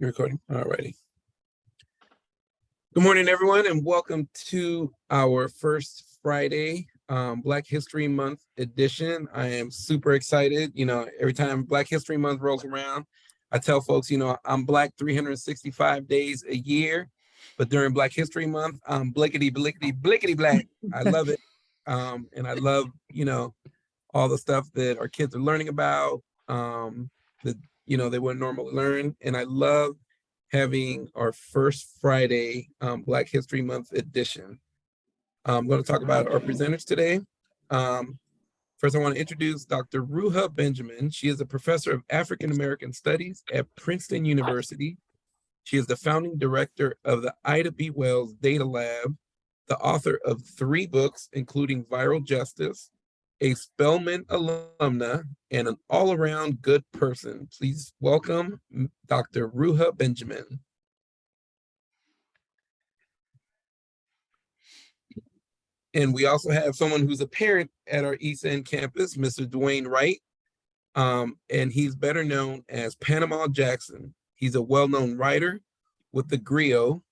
You're recording. All righty. Good morning, everyone, and welcome to our first Friday Black History Month edition. I am super excited. Every time Black History Month rolls around, I tell folks, I'm Black 365 days a year, but during Black History Month, I'm blickety, blickety, blickety Black. I love it. And I love, all the stuff that our kids are learning about, that, they wouldn't normally learn. And I love having our first Friday Black History Month edition. I'm going to talk about our presenters today. First, I want to introduce Dr. Ruha Benjamin. She is a professor of African American Studies at Princeton University. She is the founding director of the Ida B. Wells Data Lab, the author of 3 books, including Viral Justice, a Spelman alumna, and an all-around good person. Please welcome Dr. Ruha Benjamin. And we also have someone who's a parent at our East End campus, Mr. Dwayne Wright, and he's better known as Panama Jackson. He's a well-known writer with the Griot,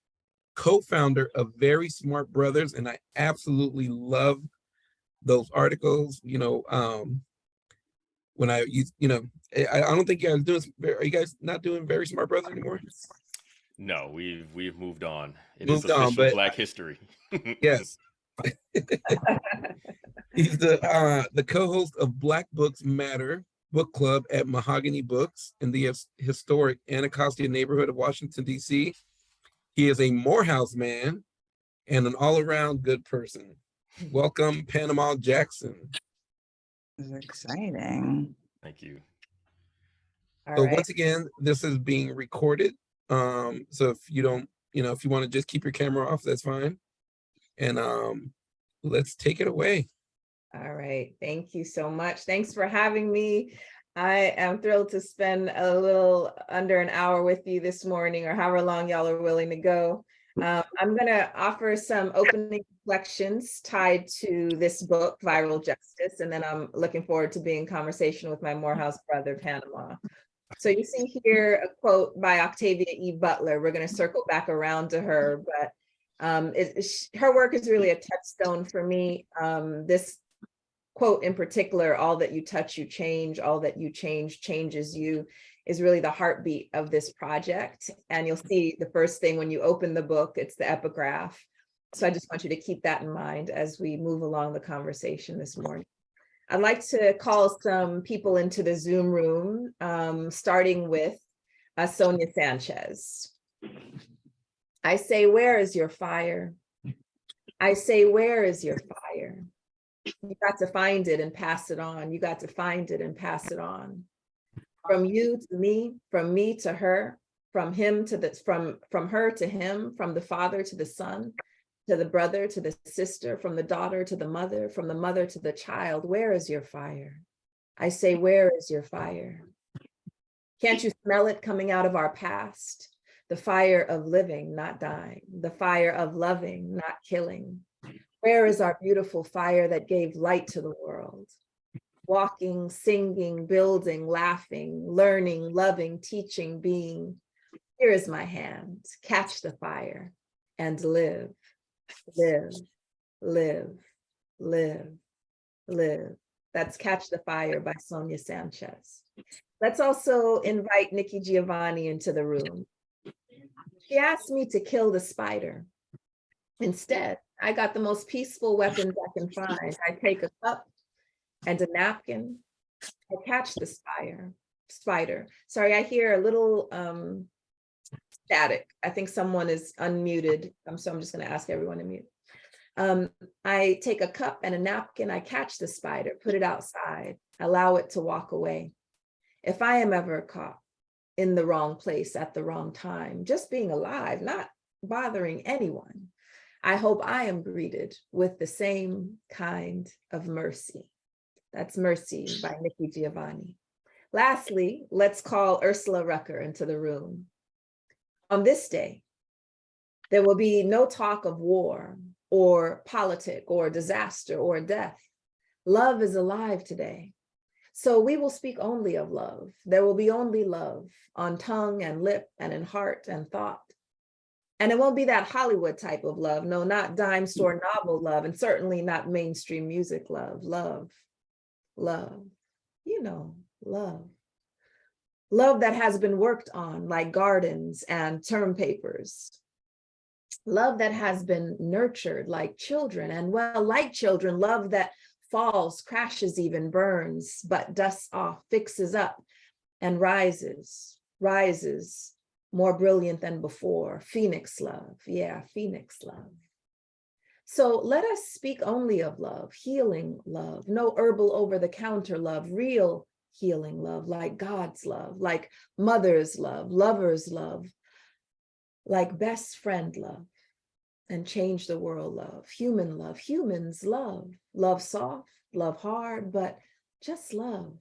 co-founder of Very Smart Brothers, and I absolutely love those articles. When I don't think you guys doing. Are you guys not doing Very Smart Brothers anymore? No, we've moved on. It Moved is official on, but Black history. yes. He's the co-host of Black Books Matter book club at Mahogany Books in the historic Anacostia neighborhood of Washington, D.C. He is a Morehouse man and an all-around good person. Welcome, Panama Jackson. This is exciting. Thank you. So once again, this is being recorded. So if you don't, if you want to just keep your camera off, that's fine. And let's take it away. All right. Thank you so much. Thanks for having me. I am thrilled to spend a little under an hour with you this morning, or however long y'all are willing to go. I'm going to offer some opening reflections tied to this book, Viral Justice, and then I'm looking forward to being in conversation with my Morehouse brother, Panama. So you see here a quote by Octavia E. Butler. We're going to circle back around to her, but her work is really a touchstone for me. This quote in particular, all that you touch, you change, all that you change, changes you, is really the heartbeat of this project. And you'll see the first thing when you open the book, it's the epigraph. So I just want you to keep that in mind as we move along the conversation this morning. I'd like to call some people into the Zoom room, starting with Sonia Sanchez. I say, where is your fire? I say, where is your fire? You got to find it and pass it on. You got to find it and pass it on. From you to me, from me to her, from him to from her to him, from the father to the son, to the brother to the sister, from the daughter to the mother, from the mother to the child. Where is your fire? I say, where is your fire? Can't you smell it coming out of our past? The fire of living, not dying, the fire of loving, not killing. Where is our beautiful fire that gave light to the world? Walking, singing, building, laughing, learning, loving, teaching, being. Here is my hand. Catch the fire and live, live, live, live, live. That's Catch the Fire by Sonia Sanchez. Let's also invite Nikki Giovanni into the room. She asked me to kill the spider. Instead, I got the most peaceful weapons I can find. I take a cup and a napkin. I catch the spider. Sorry, I hear a little static. I think someone is unmuted. So I'm just going to ask everyone to mute. I take a cup and a napkin. I catch the spider, put it outside, allow it to walk away. If I am ever caught in the wrong place at the wrong time, just being alive, not bothering anyone, I hope I am greeted with the same kind of mercy. That's Mercy by Nikki Giovanni. Lastly, let's call Ursula Rucker into the room. On this day, there will be no talk of war or politic or disaster or death. Love is alive today. So we will speak only of love. There will be only love on tongue and lip and in heart and thought. And it won't be that Hollywood type of love. No, not dime store novel love, and certainly not mainstream music love. Love, love, love. Love that has been worked on like gardens and term papers. Love that has been nurtured like children, and well, like children, love that falls, crashes, even burns, but dusts off, fixes up, and rises more brilliant than before. Phoenix love, yeah, Phoenix love. So let us speak only of love, healing love, no herbal over-the-counter love, real healing love, like God's love, like mother's love, lover's love, like best friend love, and change the world love, human love, humans love, love soft, love hard, but just love.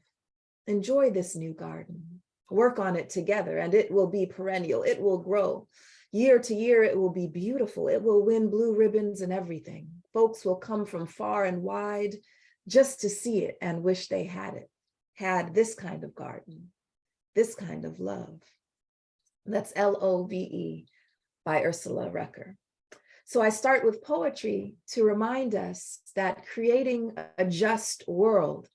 Enjoy this new garden, work on it together, and it will be perennial, it will grow. Year to year, it will be beautiful, it will win blue ribbons and everything. Folks will come from far and wide just to see it and wish they had this kind of garden, this kind of love. That's Love by Ursula Rucker. So I start with poetry to remind us that creating a just world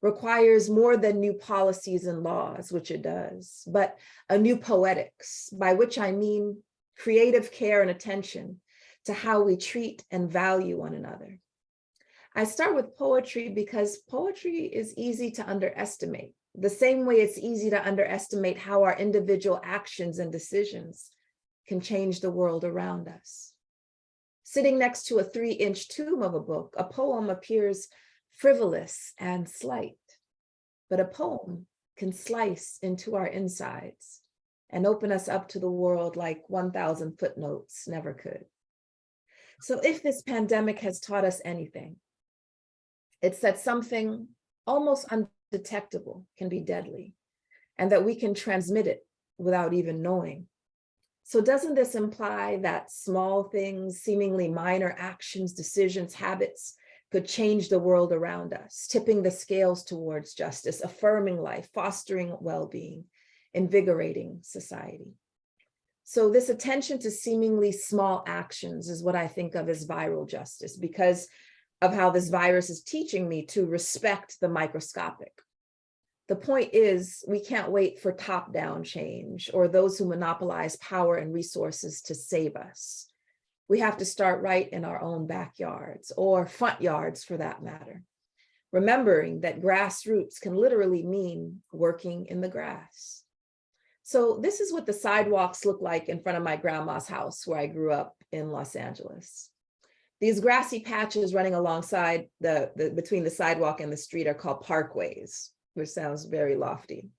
requires more than new policies and laws, which it does, but a new poetics, by which I mean creative care and attention to how we treat and value one another. I start with poetry because poetry is easy to underestimate, the same way it's easy to underestimate how our individual actions and decisions can change the world around us. Sitting next to a 3-inch tomb of a book, a poem appears frivolous and slight, but a poem can slice into our insides and open us up to the world like 1,000 footnotes never could. So if this pandemic has taught us anything, it's that something almost undetectable can be deadly, and that we can transmit it without even knowing. So doesn't this imply that small things, seemingly minor actions, decisions, habits could change the world around us, tipping the scales towards justice, affirming life, fostering well-being, invigorating society? So this attention to seemingly small actions is what I think of as viral justice, because of how this virus is teaching me to respect the microscopic. The point is, we can't wait for top-down change or those who monopolize power and resources to save us. We have to start right in our own backyards, or front yards for that matter, remembering that grassroots can literally mean working in the grass. So this is what the sidewalks look like in front of my grandma's house where I grew up in Los Angeles. These grassy patches running alongside between the sidewalk and the street are called parkways, which sounds very lofty.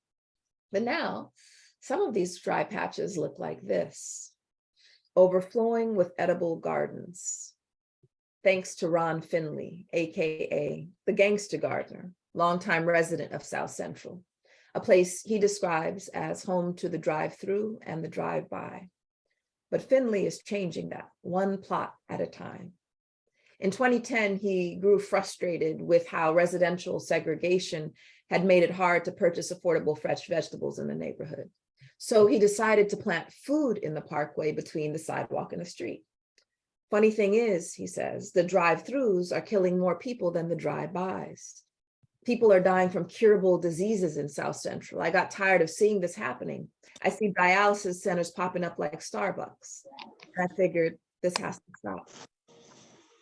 But now, some of these dry patches look like this, overflowing with edible gardens. Thanks to Ron Finley, AKA the Gangster Gardener, longtime resident of South Central, a place he describes as home to the drive-through and the drive-by. But Finley is changing that, one plot at a time. In 2010, he grew frustrated with how residential segregation had made it hard to purchase affordable fresh vegetables in the neighborhood. So he decided to plant food in the parkway between the sidewalk and the street. Funny thing is, he says, the drive-throughs are killing more people than the drive-bys. People are dying from curable diseases in South Central. I got tired of seeing this happening. I see dialysis centers popping up like Starbucks. And I figured this has to stop.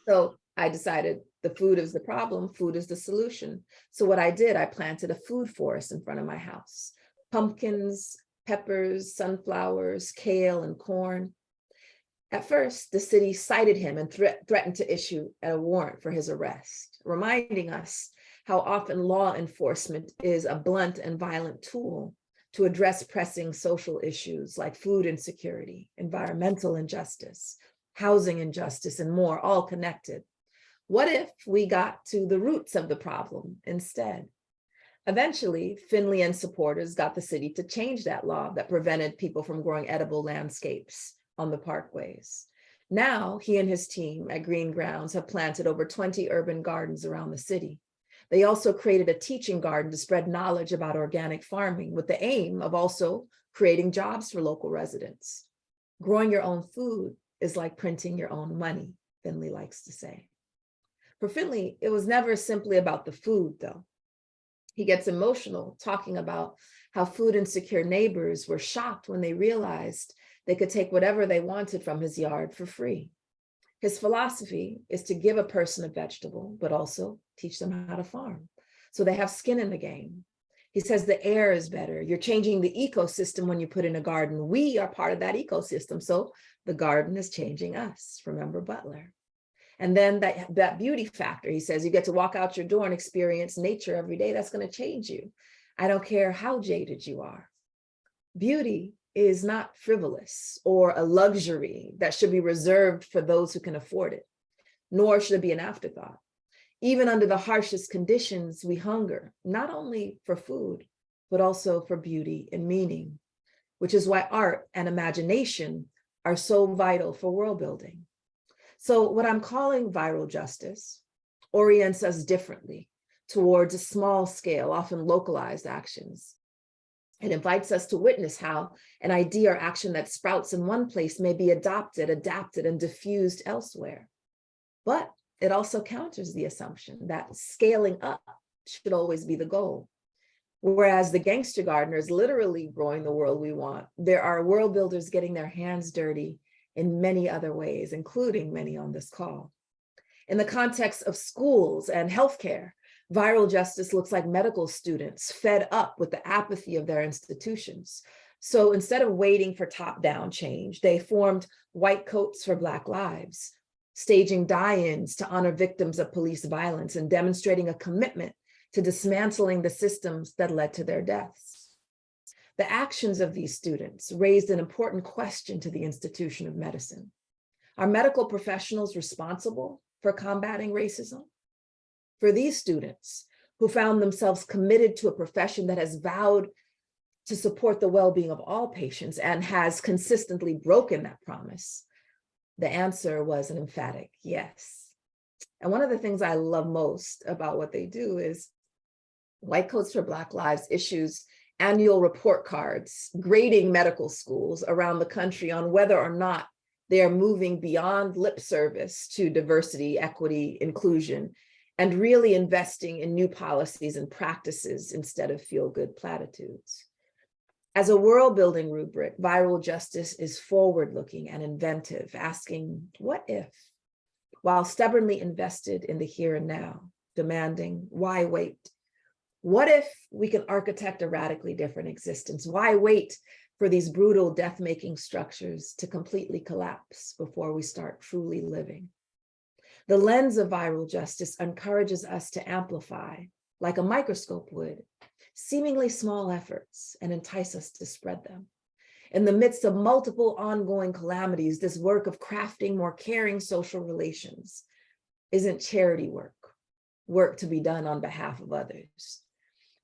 So I decided the food is the problem, food is the solution. So what I did, I planted a food forest in front of my house. Pumpkins, peppers, sunflowers, kale, and corn. At first, the city cited him and threatened to issue a warrant for his arrest, reminding us how often law enforcement is a blunt and violent tool to address pressing social issues like food insecurity, environmental injustice, housing injustice, and more, all connected. What if we got to the roots of the problem instead? Eventually, Finley and supporters got the city to change that law that prevented people from growing edible landscapes on the parkways. Now, he and his team at Green Grounds have planted over 20 urban gardens around the city. They also created a teaching garden to spread knowledge about organic farming with the aim of also creating jobs for local residents. Growing your own food is like printing your own money, Finley likes to say. For Finley, it was never simply about the food, though. He gets emotional talking about how food insecure neighbors were shocked when they realized they could take whatever they wanted from his yard for free. His philosophy is to give a person a vegetable, but also teach them how to farm, so they have skin in the game. He says the air is better. You're changing the ecosystem when you put in a garden. We are part of that ecosystem, so the garden is changing us. Remember Butler. And then that beauty factor, he says, you get to walk out your door and experience nature every day. That's going to change you. I don't care how jaded you are. Beauty is not frivolous or a luxury that should be reserved for those who can afford it, nor should it be an afterthought. Even under the harshest conditions, we hunger, not only for food, but also for beauty and meaning, which is why art and imagination are so vital for world building. So what I'm calling viral justice orients us differently towards a small scale, often localized actions. It invites us to witness how an idea or action that sprouts in one place may be adopted, adapted, and diffused elsewhere. But it also counters the assumption that scaling up should always be the goal. Whereas the gangster gardener is literally growing the world we want, there are world builders getting their hands dirty in many other ways, including many on this call. In the context of schools and healthcare, viral justice looks like medical students fed up with the apathy of their institutions. So instead of waiting for top-down change, they formed White Coats for Black Lives, staging die-ins to honor victims of police violence and demonstrating a commitment to dismantling the systems that led to their deaths. The actions of these students raised an important question to the institution of medicine. Are medical professionals responsible for combating racism? For these students who found themselves committed to a profession that has vowed to support the well-being of all patients and has consistently broken that promise, the answer was an emphatic yes. And one of the things I love most about what they do is White Coats for Black Lives issues annual report cards grading medical schools around the country on whether or not they are moving beyond lip service to diversity, equity, inclusion, and really investing in new policies and practices instead of feel-good platitudes. As a world-building rubric, viral justice is forward-looking and inventive, asking, what if? While stubbornly invested in the here and now, demanding, why wait? What if we can architect a radically different existence? Why wait for these brutal death-making structures to completely collapse before we start truly living? The lens of viral justice encourages us to amplify, like a microscope would, seemingly small efforts and entice us to spread them. In the midst of multiple ongoing calamities, this work of crafting more caring social relations isn't charity work, work to be done on behalf of others.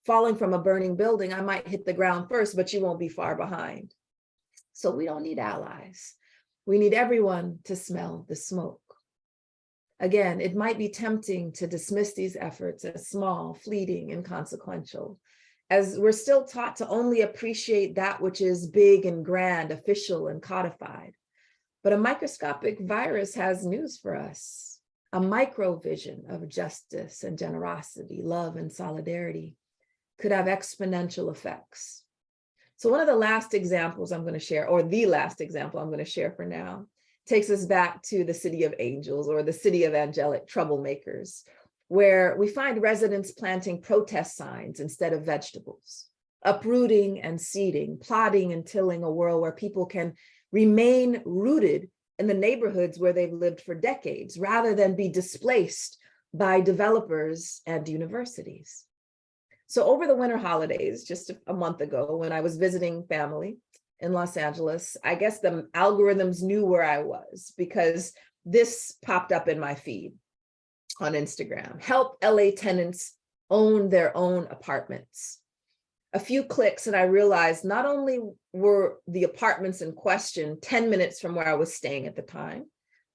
Falling from a burning building, I might hit the ground first, but you won't be far behind. So we don't need allies. We need everyone to smell the smoke. Again, it might be tempting to dismiss these efforts as small, fleeting, inconsequential, as we're still taught to only appreciate that which is big and grand, official and codified. But a microscopic virus has news for us, a micro vision of justice and generosity, love and solidarity could have exponential effects. So one of the last examples I'm going to share, or the last example I'm going to share for now, takes us back to the city of angels or the city of angelic troublemakers, where we find residents planting protest signs instead of vegetables, uprooting and seeding, plotting and tilling a world where people can remain rooted in the neighborhoods where they've lived for decades, rather than be displaced by developers and universities. So over the winter holidays, just a month ago, when I was visiting family in Los Angeles, I guess the algorithms knew where I was because this popped up in my feed on Instagram. Help LA tenants own their own apartments. A few clicks and I realized not only were the apartments in question 10 minutes from where I was staying at the time,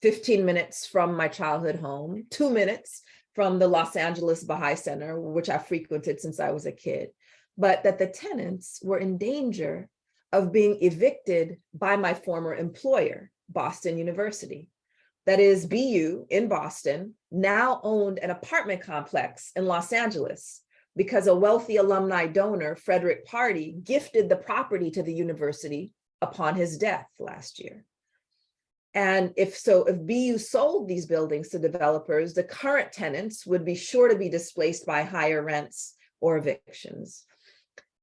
15 minutes from my childhood home, 2 minutes from the Los Angeles Baha'i Center, which I frequented since I was a kid, but that the tenants were in danger of being evicted by my former employer, Boston University. That is, BU in Boston now owned an apartment complex in Los Angeles because a wealthy alumni donor, Frederick Pardee, gifted the property to the university upon his death last year. And if BU sold these buildings to developers, the current tenants would be sure to be displaced by higher rents or evictions.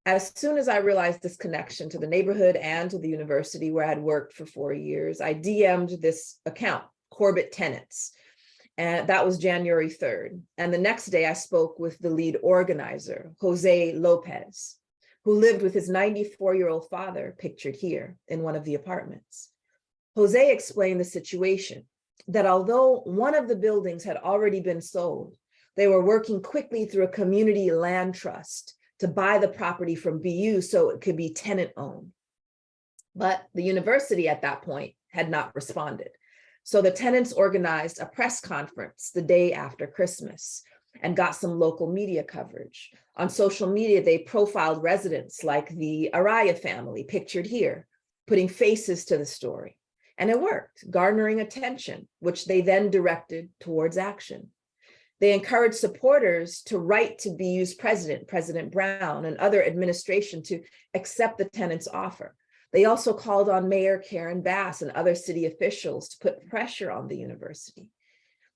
As soon as I realized this connection to the neighborhood and to the university where I had worked for 4 years, I DM'd this account, Corbett Tenants, and that was January 3rd. And the next day I spoke with the lead organizer, Jose Lopez, who lived with his 94-year-old father, pictured here in one of the apartments. Jose explained the situation, that although one of the buildings had already been sold, they were working quickly through a community land trust to buy the property from BU so it could be tenant owned. But the university at that point had not responded. So the tenants organized a press conference the day after Christmas and got some local media coverage. On social media, they profiled residents like the Araya family, pictured here, putting faces to the story. And it worked, garnering attention, which they then directed towards action. They encouraged supporters to write to BU's president, President Brown, and other administration to accept the tenants' offer. They also called on Mayor Karen Bass and other city officials to put pressure on the university.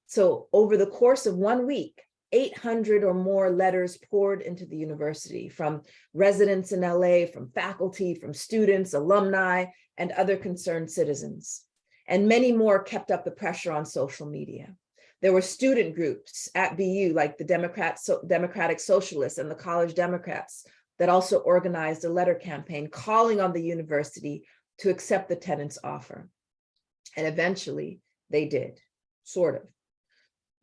So over the course of 1 week, 800 or more letters poured into the university from residents in LA, from faculty, from students, alumni, and other concerned citizens. And many more kept up the pressure on social media. There were student groups at BU, like the Democratic Socialists and the College Democrats, that also organized a letter campaign calling on the university to accept the tenants' offer. And eventually they did, sort of.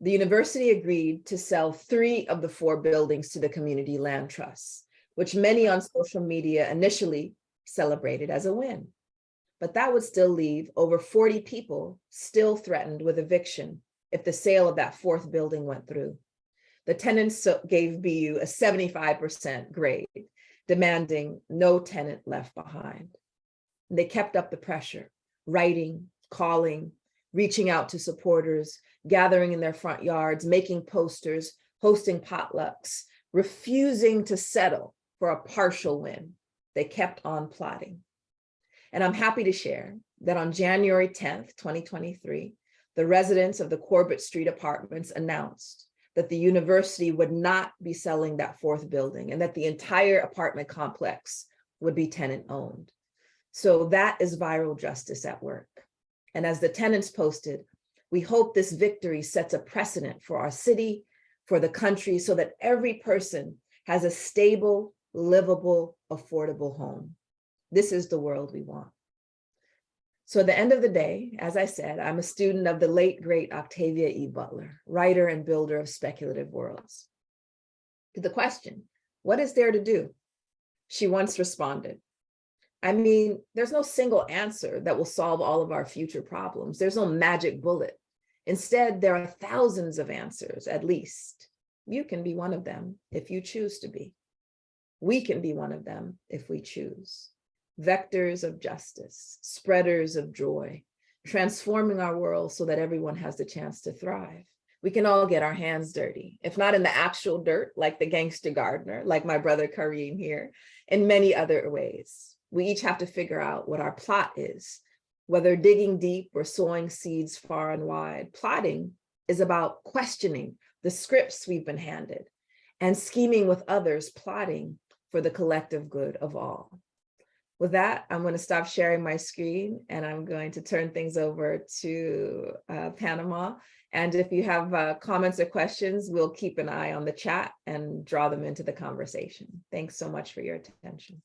The university agreed to sell 3 of the 4 buildings to the community land trusts, which many on social media initially celebrated as a win. But that would still leave over 40 people still threatened with eviction if the sale of that 4th building went through. The tenants gave BU a 75% grade, demanding no tenant left behind. They kept up the pressure, writing, calling, reaching out to supporters, gathering in their front yards, making posters, hosting potlucks, refusing to settle for a partial win. They kept on plotting. And I'm happy to share that on January 10th, 2023, the residents of the Corbett Street apartments announced that the university would not be selling that 4th building and that the entire apartment complex would be tenant owned. So that is viral justice at work. And as the tenants posted, we hope this victory sets a precedent for our city, for the country, so that every person has a stable, livable, affordable home. This is the world we want. So at the end of the day, as I said, I'm a student of the late, great Octavia E. Butler, writer and builder of speculative worlds. To the question, what is there to do? She once responded, I mean, there's no single answer that will solve all of our future problems. There's no magic bullet. Instead, there are thousands of answers, at least. You can be one of them if you choose to be. We can be one of them if we choose. Vectors of justice, spreaders of joy, transforming our world so that everyone has the chance to thrive. We can all get our hands dirty, if not in the actual dirt, like the gangster gardener, like my brother Kareem here, in many other ways. We each have to figure out what our plot is, whether digging deep or sowing seeds far and wide. Plotting is about questioning the scripts we've been handed and scheming with others, plotting for the collective good of all. With that, I'm going to stop sharing my screen and I'm going to turn things over to Panama. And if you have comments or questions, we'll keep an eye on the chat and draw them into the conversation. Thanks so much for your attention.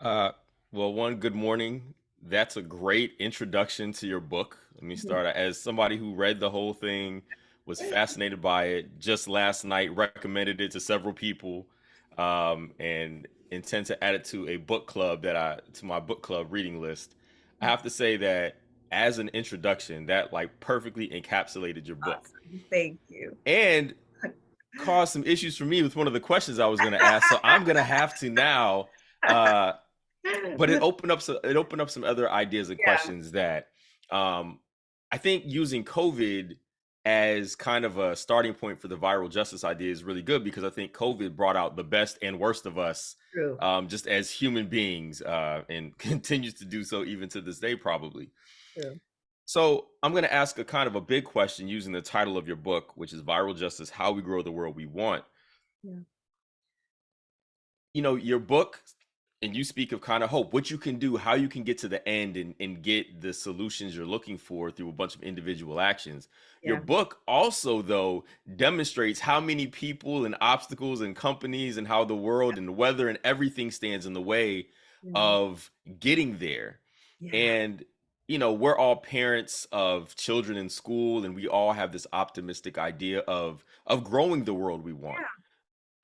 Well, good morning. That's a great introduction to your book. Let me start as somebody who read the whole thing, was fascinated by it. Just last night, recommended it to several people, and intend to add it to a book club to my book club reading list. I have to say that as an introduction, that like perfectly encapsulated your book Awesome. Thank you. and caused some issues for me with one of the questions I was going to ask. So I'm going to have to now, but it opened up some other ideas and Yeah. questions that I think using COVID as kind of a starting point for the viral justice idea is really good, because I think COVID brought out the best and worst of us True. just as human beings, and continues to do so even to this day, probably. True. So I'm going to ask a kind of a big question using the title of your book, which is Viral Justice: How We Grow the World We Want. Yeah. You know, your book, and you speak of kind of hope, what you can do, how you can get to the end and get the solutions you're looking for through a bunch of individual actions. Your Yeah. book also, though, demonstrates how many people and obstacles and companies and how the world and the weather and everything stands in the way Yeah. of getting there. Yeah. And, you know, we're all parents of children in school, and we all have this optimistic idea of growing the world we want. Yeah.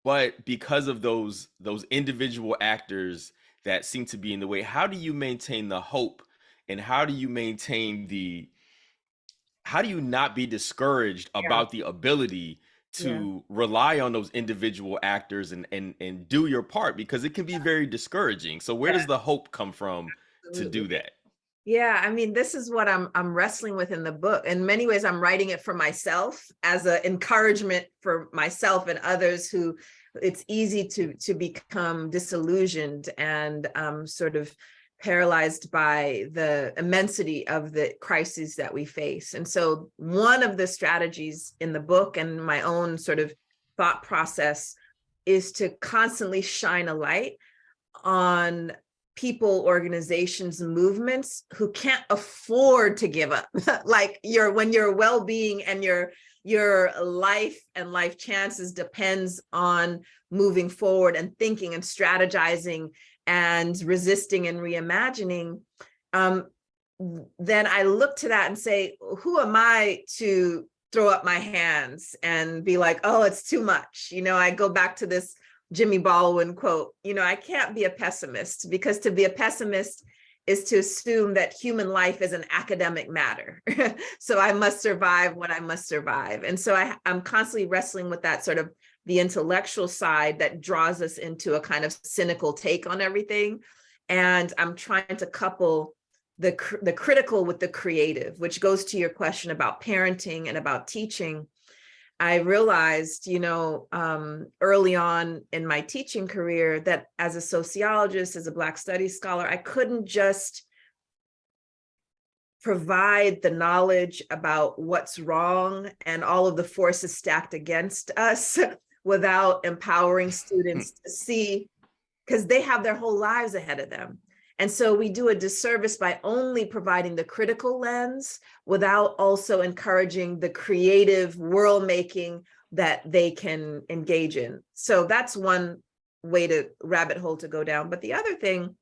But because of those individual actors that seem to be in the way, how do you maintain the hope, and how do you not be discouraged about the ability to rely on those individual actors and do your part, because it can be very discouraging. So where does the hope come from to do that? Yeah, I mean, this is what I'm wrestling with in the book. In many ways, I'm writing it for myself as an encouragement for myself and others who it's easy to become disillusioned and sort of paralyzed by the immensity of the crises that we face. And so one of the strategies in the book and my own sort of thought process is to constantly shine a light on people, organizations, movements who can't afford to give up. Like when your well-being and your life and life chances depends on moving forward and thinking and strategizing and resisting and reimagining, then I look to that and say, who am I to throw up my hands and be like, oh, it's too much? You know, I go back to this Jimmy Baldwin quote, you know, I can't be a pessimist, because to be a pessimist is to assume that human life is an academic matter. So I must survive what I must survive. And so I'm constantly wrestling with that sort of the intellectual side that draws us into a kind of cynical take on everything. And I'm trying to couple the critical with the creative, which goes to your question about parenting and about teaching. I realized, you know, early on in my teaching career that as a sociologist, as a Black Studies scholar, I couldn't just provide the knowledge about what's wrong and all of the forces stacked against us without empowering students to see, because they have their whole lives ahead of them. And so we do a disservice by only providing the critical lens without also encouraging the creative world making that they can engage in. So that's one way to rabbit hole to go down. But the other thing,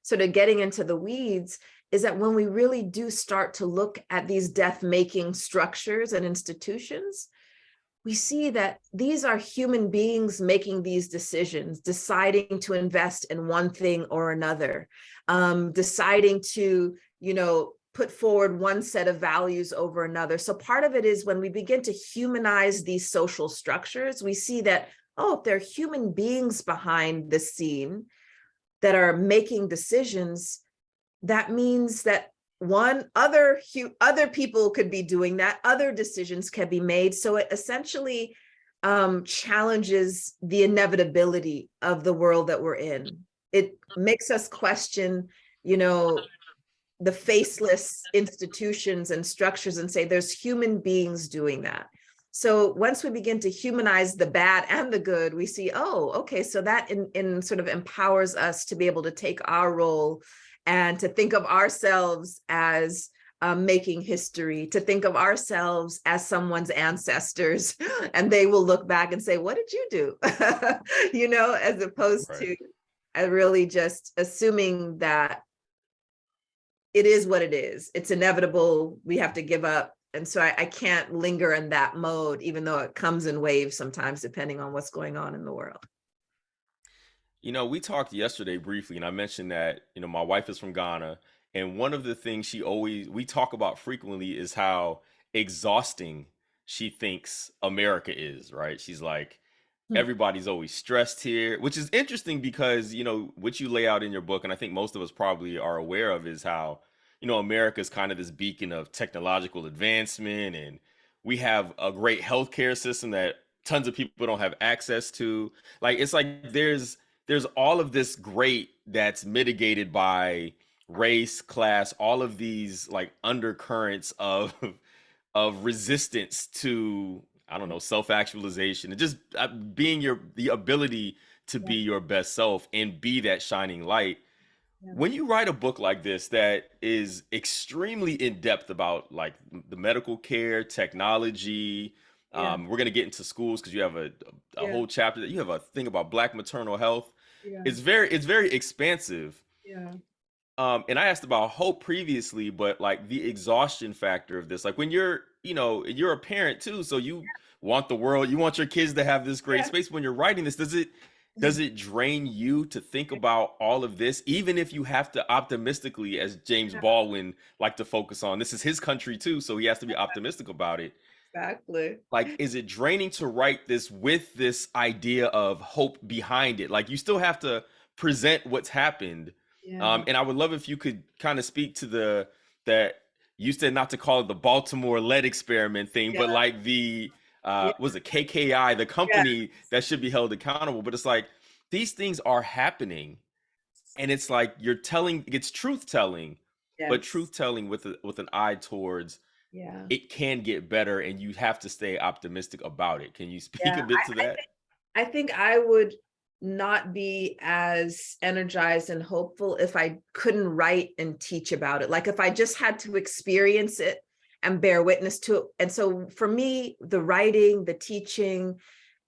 sort of getting into the weeds, is that when we really do start to look at these death-making structures and institutions, we see that these are human beings making these decisions, deciding to invest in one thing or another, deciding to, you know, put forward one set of values over another. So part of it is when we begin to humanize these social structures, we see that, oh, if there are human beings behind the scene that are making decisions, that means that other people could be doing that, other decisions can be made. So it essentially challenges the inevitability of the world that we're in. It makes us question, you know, the faceless institutions and structures and say there's human beings doing that. So once we begin to humanize the bad and the good, we see, oh, okay, so that in sort of empowers us to be able to take our role and to think of ourselves as making history, to think of ourselves as someone's ancestors, and they will look back and say, what did you do? You know, as opposed to really just assuming that it is what it is. It's inevitable. We have to give up. And so I can't linger in that mode, even though it comes in waves sometimes, depending on what's going on in the world. You know, we talked yesterday briefly, and I mentioned that, you know, my wife is from Ghana, And one of the things we talk about frequently is how exhausting she thinks America is, right? She's like, Hmm. everybody's always stressed here, which is interesting because, what you lay out in your book, and I think most of us probably are aware of, is how, America is kind of this beacon of technological advancement, and we have a great healthcare system that tons of people don't have access to. Like, it's like there's all of this great that's mitigated by race, class, all of these like undercurrents of resistance to, I don't know, self-actualization and just being the ability to be your best self and be that shining light. Yeah. When you write a book like this that is extremely in depth about like the medical care, technology, Yeah. we're going to get into schools because you have a Yeah. whole chapter that you have a thing about Black maternal health. Yeah. It's very expansive. Yeah. And I asked about hope previously, but like the exhaustion factor of this, like when you're a parent too, so you want the world, you want your kids to have this great Yeah. space. When you're writing this, does it drain you to think about all of this, even if you have to optimistically, as James Baldwin liked to focus on, this is his country too, so he has to be optimistic about it. Exactly. Like, is it draining to write this with this idea of hope behind it? Like, you still have to present what's happened. Yeah. And I would love if you could kind of speak to that you said not to call it the Baltimore lead experiment thing, but like the was it KKI, the company that should be held accountable. But it's like these things are happening, and it's like it's truth telling, but truth telling with an eye towards it can get better, and you have to stay optimistic about it. Can you speak a bit to that? I think I would not be as energized and hopeful if I couldn't write and teach about it. Like if I just had to experience it and bear witness to it. And so for me, the writing, the teaching,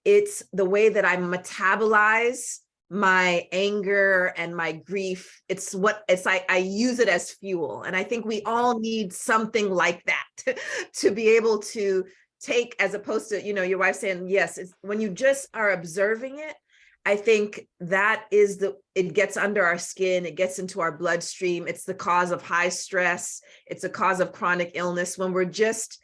it's the way that I metabolize my anger and my grief. It's like I use it as fuel. And I think we all need something like that to be able to take, as opposed to, your wife saying, yes, it's when you just are observing it. I think that is it gets under our skin, it gets into our bloodstream. It's the cause of high stress. It's a cause of chronic illness when we're just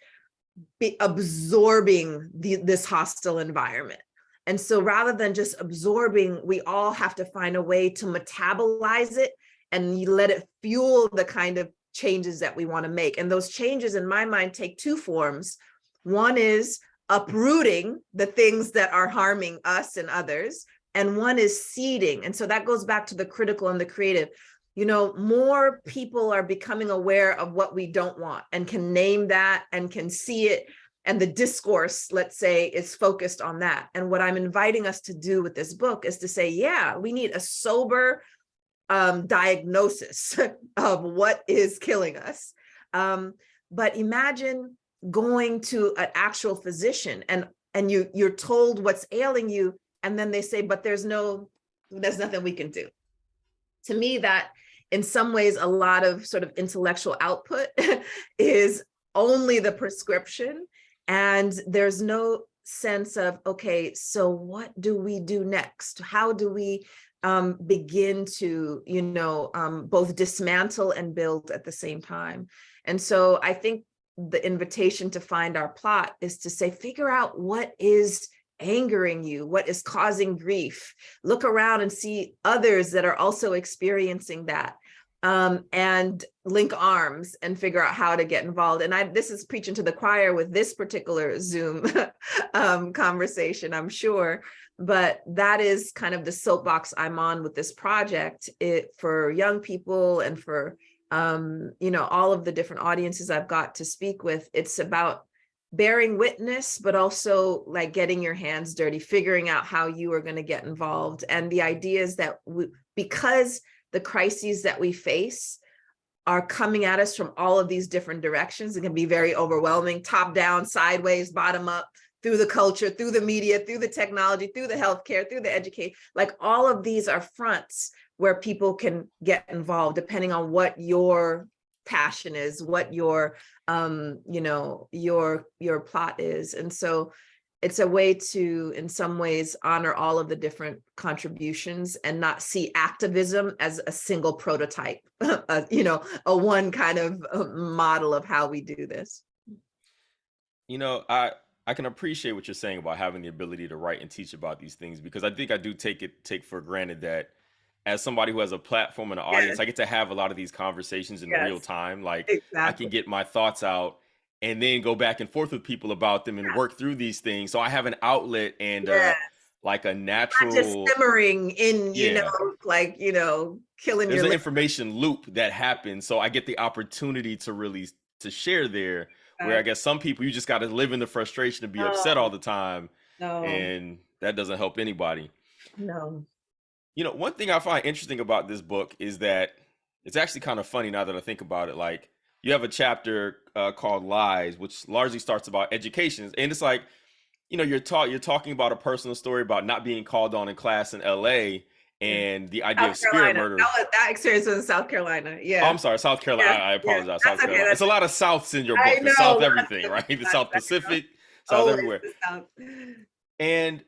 absorbing this hostile environment. And so rather than just absorbing, we all have to find a way to metabolize it and you let it fuel the kind of changes that we want to make. And those changes in my mind take two forms. One is uprooting the things that are harming us and others. And one is seeding. And so that goes back to the critical and the creative. More people are becoming aware of what we don't want and can name that and can see it. And the discourse, let's say, is focused on that. And what I'm inviting us to do with this book is to say, yeah, we need a sober diagnosis of what is killing us. But imagine going to an actual physician and you're told what's ailing you. And then they say, but there's nothing we can do. To me, that in some ways, a lot of sort of intellectual output is only the prescription. And there's no sense of, okay, so what do we do next? How do we begin to, both dismantle and build at the same time? And so I think the invitation to find our plot is to say, figure out what is angering you, what is causing grief. Look around and see others that are also experiencing that, and link arms and figure out how to get involved. And this is preaching to the choir with this particular Zoom conversation, I'm sure, but that is kind of the soapbox I'm on with this project, for young people and for all of the different audiences I've got to speak with. It's about bearing witness, but also like getting your hands dirty, figuring out how you are going to get involved. And the idea is that because the crises that we face are coming at us from all of these different directions, it can be very overwhelming, top down, sideways, bottom up, through the culture, through the media, through the technology, through the healthcare, through the education. Like all of these are fronts where people can get involved depending on what your passion is, what your plot is. And so it's a way to, in some ways, honor all of the different contributions and not see activism as a single prototype, a one kind of model of how we do this. You know, I can appreciate what you're saying about having the ability to write and teach about these things, because I think I do take for granted that as somebody who has a platform and an audience, Yes. I get to have a lot of these conversations in Yes. real time. Like I Exactly. can get my thoughts out and then go back and forth with people about them and work through these things. So I have an outlet and Yes. like a Not just natural, simmering in, yeah. killing There's your an lip. information loop that happens. So I get the opportunity to really to share there, where I guess some people, you just got to live in the frustration and be upset all the time. No, And that doesn't help anybody. no. You know, one thing I find interesting about this book is that it's actually kind of funny now that I think about it. Like, you have a chapter called Lies, which largely starts about education. And it's like, you know, you're talking about a personal story about not being called on in class in LA and the idea of South spirit Carolina. murder. That experience was in South Carolina. Yeah. Oh, I'm sorry, South Carolina. Yeah, I apologize, that's South okay, Carolina. It's a lot of Souths in your book. I The South know. everything, right? The South Pacific, South Always everywhere. the South. And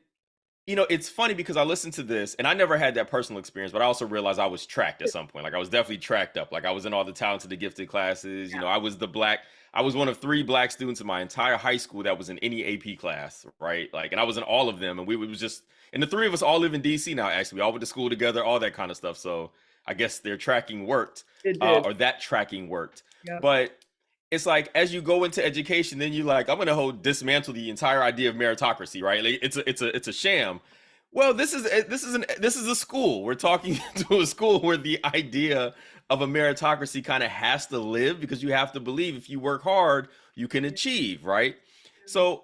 you know, it's funny because I listened to this and I never had that personal experience, but I also realized I was tracked at some point. Like I was definitely tracked up. Like I was in all the talented, the gifted classes. You know, I was one of 3 Black students in my entire high school that was in any AP class, right? Like, and I was in all of them. And we was just, and the 3 of us all live in DC now, actually. We all went to school together, all that kind of stuff. So I guess their tracking worked, It did. or that tracking worked. Yep. But it's like, as you go into education, then you like, I'm going to dismantle the entire idea of meritocracy, right? Like it's a sham. Well, this is a school. We're talking to a school where the idea of a meritocracy kind of has to live, because you have to believe if you work hard, you can achieve, right? So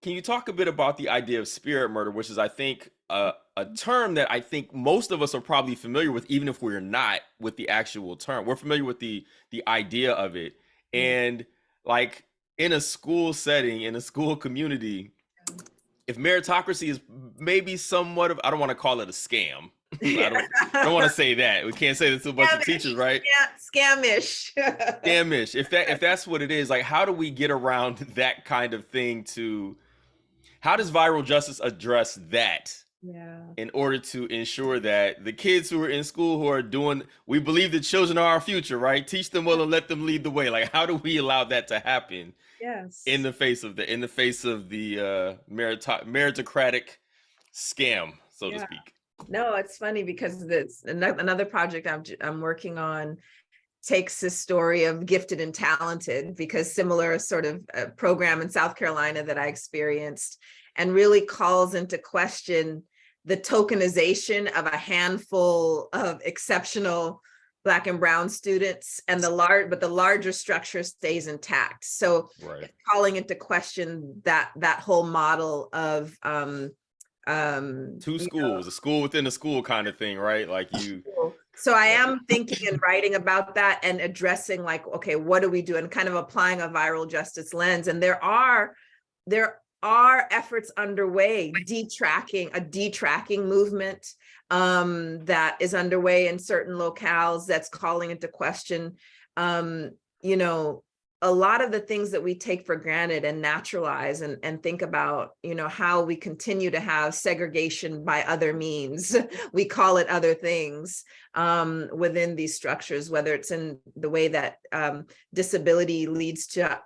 can you talk a bit about the idea of spirit murder, which is, I think, a term that I think most of us are probably familiar with, even if we're not with the actual term. We're familiar with the idea of it. And like in a school setting, in a school community, if meritocracy is maybe somewhat of, I don't want to call it a scam. I don't want to say that. We can't say this to a bunch of teachers, right? Yeah, scamish. Scamish. If that's what it is, like, how do we get around that kind of thing? How does viral justice address that? Yeah. In order to ensure that the kids who are in school who are doing, we believe the children are our future, right? Teach them well and let them lead the way. Like, how do we allow that to happen? Yes. In the face of the meritocratic scam, so to speak. No, it's funny because it's another project I'm working on takes this story of gifted and talented, because similar sort of program in South Carolina that I experienced, and really calls into question the tokenization of a handful of exceptional Black and brown students, and the larger structure stays intact. So Right. calling into question that whole model of 2 schools, a school within a school kind of thing, right? Like you. So I am thinking and writing about that and addressing, like, okay, what do we do? And kind of applying a viral justice lens. And there are efforts underway, a detracking movement that is underway in certain locales that's calling into question, a lot of the things that we take for granted and naturalize and think about, how we continue to have segregation by other means. We call it other things within these structures, whether it's in the way that disability leads to,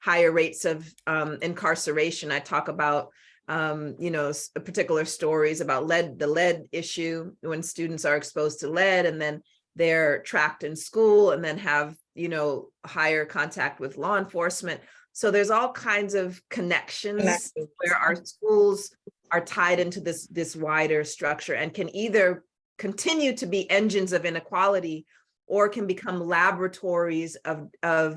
higher rates of incarceration. I talk about particular stories about the lead issue, when students are exposed to lead and then they're trapped in school and then have, higher contact with law enforcement. So there's all kinds of connections where our schools are tied into this wider structure and can either continue to be engines of inequality or can become laboratories of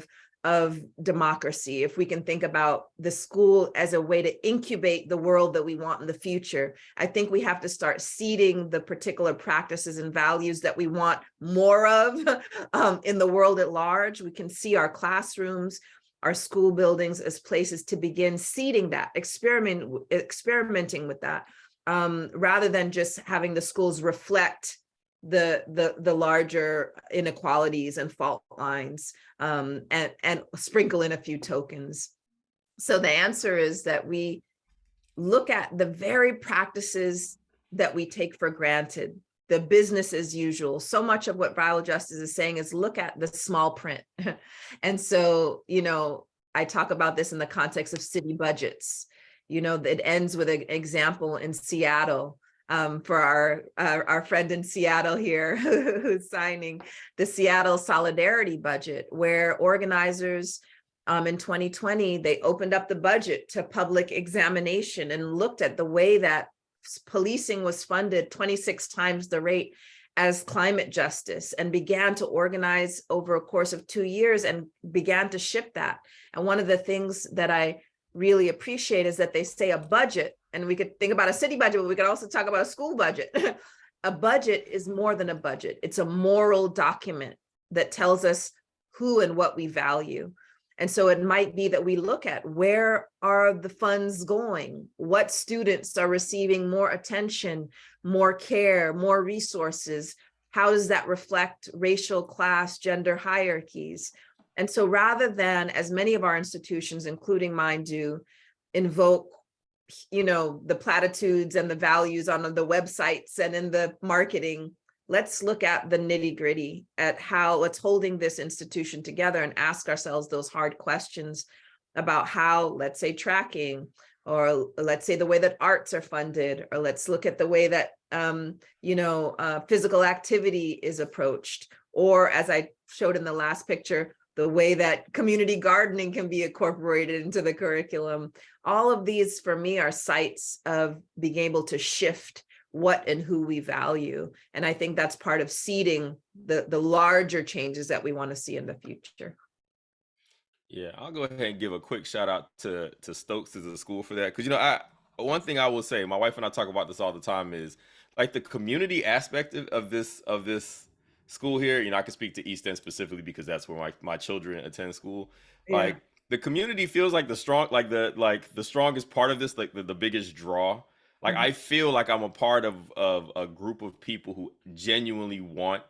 democracy. If we can think about the school as a way to incubate the world that we want in the future, I think we have to start seeding the particular practices and values that we want more of in the world at large. We can see our classrooms, our school buildings as places to begin seeding that, experimenting with that, rather than just having the schools reflect the larger inequalities and fault lines, and sprinkle in a few tokens. So the answer is that we look at the very practices that we take for granted, the business as usual. So much of what Viral Justice is saying is look at the small print. And so, I talk about this in the context of city budgets. It ends with an example in Seattle, for our friend in Seattle here who's signing the Seattle Solidarity Budget, where organizers in 2020, they opened up the budget to public examination and looked at the way that policing was funded 26 times the rate as climate justice, and began to organize over a course of 2 years and began to ship that. And one of the things that I really appreciate is that they say a budget, and we could think about a city budget, but we could also talk about a school budget. A budget is more than a budget. It's a moral document that tells us who and what we value. And so it might be that we look at where are the funds going? What students are receiving more attention, more care, more resources? How does that reflect racial, class, gender hierarchies? And so rather than, as many of our institutions, including mine do, invoke the platitudes and the values on the websites and in the marketing, let's look at the nitty gritty, at how it's holding this institution together, and ask ourselves those hard questions about how, let's say, tracking, or let's say the way that arts are funded, or let's look at the way that, physical activity is approached, or as I showed in the last picture, the way that community gardening can be incorporated into the curriculum. All of these, for me, are sites of being able to shift what and who we value. And I think that's part of seeding the larger changes that we want to see in the future. Yeah, I'll go ahead and give a quick shout out to Stokes as a school for that. Because, one thing I will say, my wife and I talk about this all the time, is like the community aspect of this school here. I can speak to East End specifically because that's where my children attend school. Yeah. Like the community feels like the strongest part of this, like the biggest draw. Like I feel like I'm a part of a group of people who genuinely want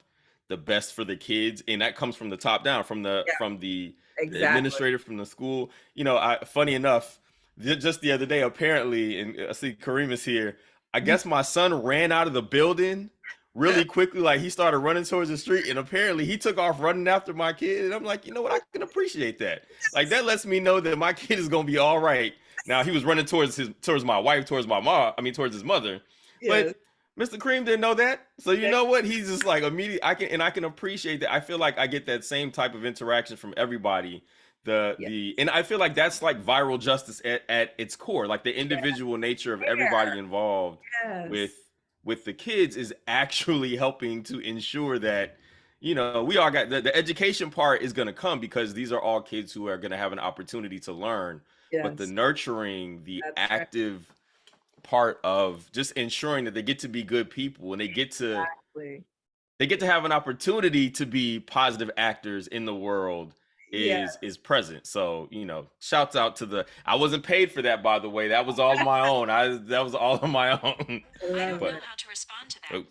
the best for the kids, and that comes from the top down, from the Exactly. administrator, from the school. Funny enough, just the other day, apparently, and I see Kareem is here. I guess my son ran out of the building really quickly, like he started running towards the street, and apparently he took off running after my kid. And I'm like, you know what? I can appreciate that. Like that lets me know that my kid is gonna be all right. Now he was running towards my wife, towards my mom. I mean, towards his mother. Yes. But Mr. Cream didn't know that. So you know what? He's just like immediately. I can appreciate that. I feel like I get that same type of interaction from everybody. And I feel like that's like viral justice at its core. Like the individual nature of everybody involved with the kids is actually helping to ensure that we all got the education part is going to come, because these are all kids who are going to have an opportunity to learn. But the nurturing, the active part of just ensuring that they get to be good people, and they get to have an opportunity to be positive actors in the world is present. So, shouts out to I wasn't paid for that, by the way. That was all my own. That was all on my own. I don't know how to respond to that.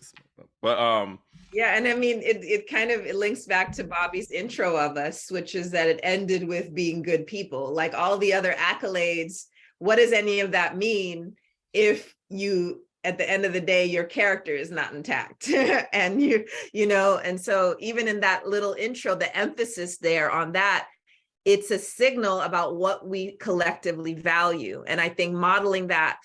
But yeah, and I mean, it links back to Bobby's intro of us, which is that it ended with being good people. Like all the other accolades, what does any of that mean if you, at the end of the day, your character is not intact? And and so even in that little intro, the emphasis there on that, it's a signal about what we collectively value. And I think modeling that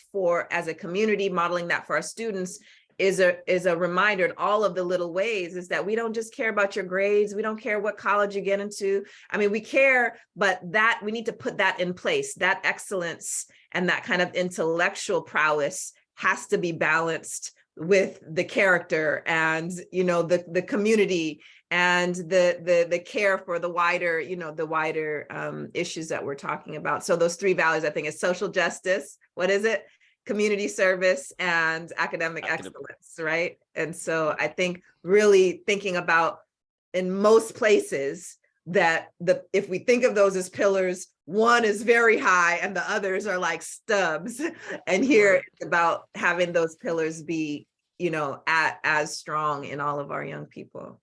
as a community, modeling that for our students is a reminder in all of the little ways, is that we don't just care about your grades. We don't care what college you get into. I mean, we care, but that we need to put that in place. That excellence and that kind of intellectual prowess has to be balanced with the character and, the community and the care for the wider, issues that we're talking about. So those three values, I think, is social justice. What is it? Community service and academic excellence, right? And so I think really thinking about, in most places, that if we think of those as pillars, one is very high and the others are like stubs. And here it's about having those pillars be, as strong in all of our young people.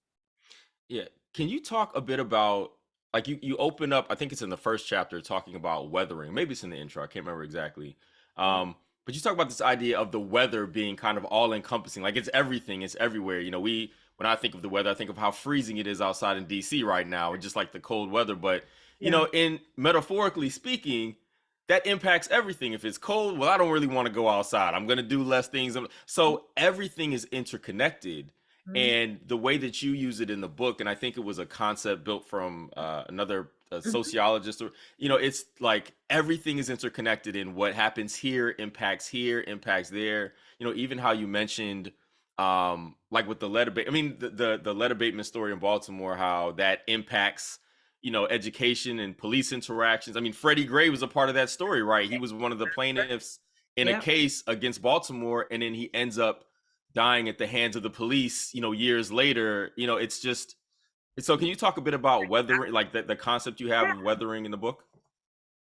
Yeah. Can you talk a bit about, like you open up, I think it's in the first chapter, talking about weathering. Maybe it's in the intro. I can't remember exactly. But you talk about this idea of the weather being kind of all encompassing, like it's everything, it's everywhere. You know, when I think of the weather, I think of how freezing it is outside in DC right now, and just like the cold weather. But you Yeah. know, in metaphorically speaking, that impacts everything. If it's cold, well, I don't really want to go outside. I'm going to do less things. So everything is interconnected. Mhm. And the way that you use it in the book, and I think it was a concept built from another sociologist, or you know, it's like everything is interconnected, and what happens here, impacts there. You know, even how you mentioned, like with the lead abate. I mean, the lead abatement story in Baltimore, how that impacts, you know, education and police interactions. I mean, Freddie Gray was a part of that story, right? He was one of the plaintiffs in a Yeah. case against Baltimore, and then he ends up dying at the hands of the police, you know, years later. You know, it's just, so can you talk a bit about weathering, like the concept you have of weathering in the book?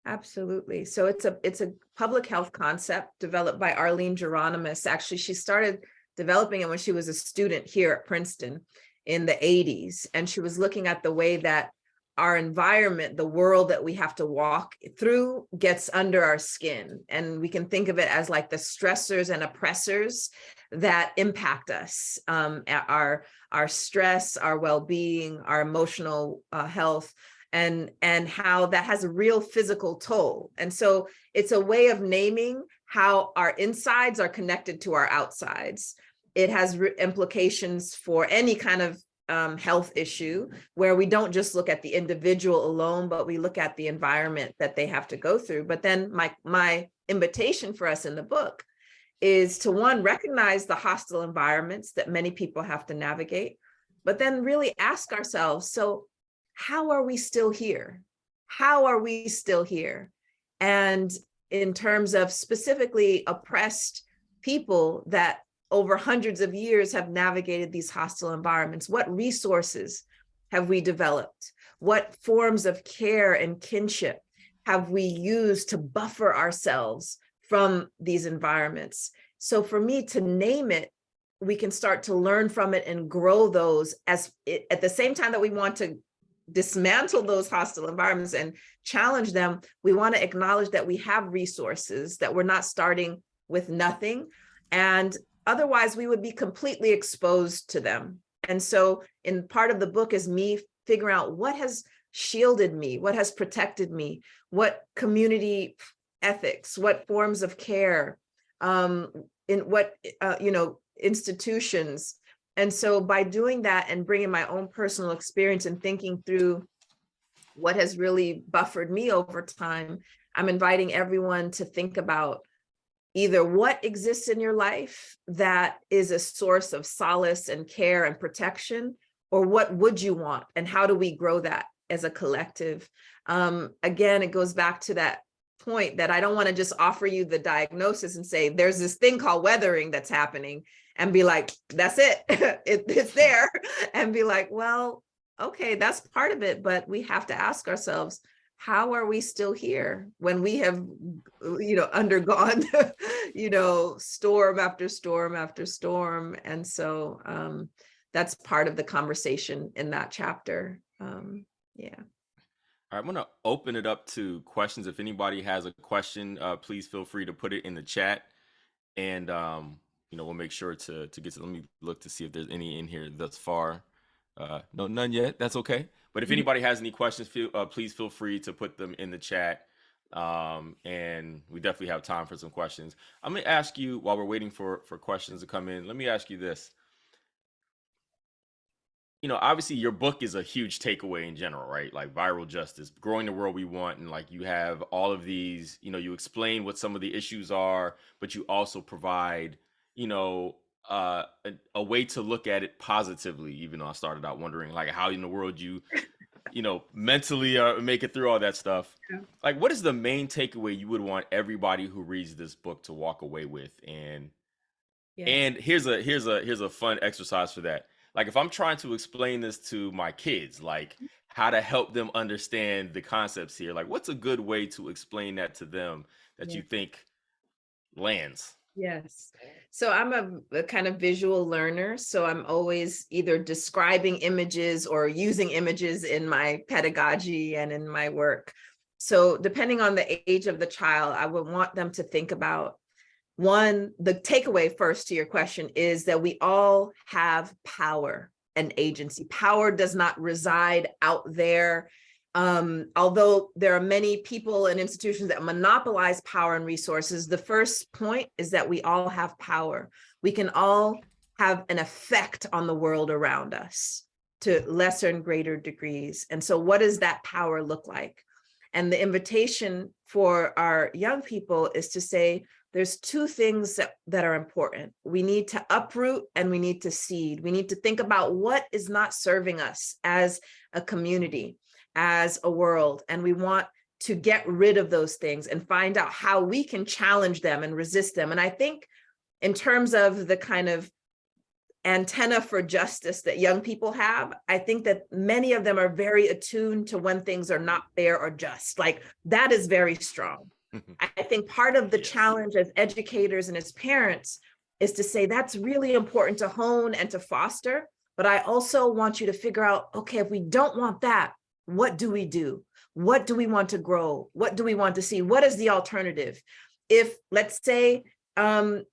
Absolutely. So it's a public health concept developed by Arlene Geronimus. Actually, she started developing it when she was a student here at Princeton in the 80s. And she was looking at the way that our environment, the world that we have to walk through, gets under our skin. And we can think of it as like the stressors and oppressors that impact us, our stress, our well-being, our emotional health, and how that has a real physical toll. And so it's a way of naming how our insides are connected to our outsides. It has implications for any kind of health issue, where we don't just look at the individual alone, but we look at the environment that they have to go through. But then my invitation for us in the book is to, one, recognize the hostile environments that many people have to navigate, but then really ask ourselves, so how are we still here? How are we still here? And in terms of specifically oppressed people that over hundreds of years have navigated these hostile environments, what resources have we developed? What forms of care and kinship have we used to buffer ourselves from these environments? So for me to name it, we can start to learn from it and grow those at the same time that we want to dismantle those hostile environments and challenge them. We want to acknowledge that we have resources, that we're not starting with nothing, and otherwise we would be completely exposed to them. And so in part of the book is me figuring out what has shielded me, what has protected me, what community ethics, what forms of care, in what institutions. And so by doing that and bringing my own personal experience and thinking through what has really buffered me over time, I'm inviting everyone to think about either what exists in your life that is a source of solace and care and protection, or what would you want and how do we grow that as a collective? Again, it goes back to that point that I don't want to just offer you the diagnosis and say, there's this thing called weathering that's happening, and be like, that's it, it's there, and be like, well, okay, that's part of it, but we have to ask ourselves, how are we still here when we have, undergone, storm after storm after storm? And so that's part of the conversation in that chapter. Yeah. All right, I'm going to open it up to questions. If anybody has a question, please feel free to put it in the chat, and we'll make sure to get to. Let me look to see if there's any in here thus far. No, none yet. That's okay. But if anybody has any questions, please feel free to put them in the chat, and we definitely have time for some questions. I'm going to ask you, while we're waiting for questions to come in, let me ask you this. Obviously your book is a huge takeaway in general, right? Like viral justice, growing the world we want. And like you have all of these, you explain what some of the issues are, but you also provide, a way to look at it positively, even though I started out wondering like how in the world you mentally make it through all that stuff. Yeah. Like, what is the main takeaway you would want everybody who reads this book to walk away with? And here's a fun exercise for that. Like, if I'm trying to explain this to my kids, like how to help them understand the concepts here, like what's a good way to explain that to them that you think lands? Yes. So I'm a kind of visual learner. So I'm always either describing images or using images in my pedagogy and in my work. So depending on the age of the child, I would want them to think about One, the takeaway first to your question is that we all have power and agency. Power does not reside out there. Although there are many people and institutions that monopolize power and resources, the first point is that we all have power. We can all have an effect on the world around us to lesser and greater degrees. And so what does that power look like? And the invitation for our young people is to say, there's two things that are important. We need to uproot and we need to seed. We need to think about what is not serving us as a community, as a world. And we want to get rid of those things and find out how we can challenge them and resist them. And I think in terms of the kind of antenna for justice that young people have, I think that many of them are very attuned to when things are not fair or just. Like, that is very strong. I think part of the challenge as educators and as parents is to say that's really important to hone and to foster. But I also want you to figure out, okay, if we don't want that, what do we do? What do we want to grow? What do we want to see? What is the alternative? If, let's say, tracking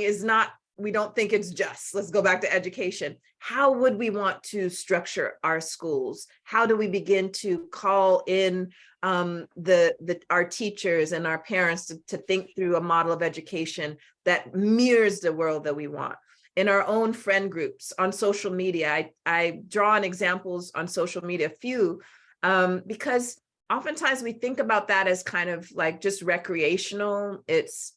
is not, we don't think it's just, let's go back to education. How would we want to structure our schools? How do we begin to call in our teachers and our parents to think through a model of education that mirrors the world that we want? In our own friend groups, on social media, I draw on examples on social media, few, because oftentimes we think about that as kind of like just recreational. It's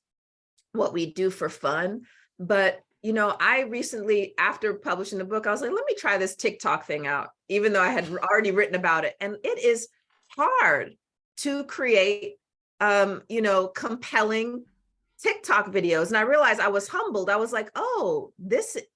what we do for fun. But, I recently, after publishing the book, I was like, let me try this TikTok thing out, even though I had already written about it. And it is hard to create, compelling TikTok videos. And I realized I was humbled. I was like, oh,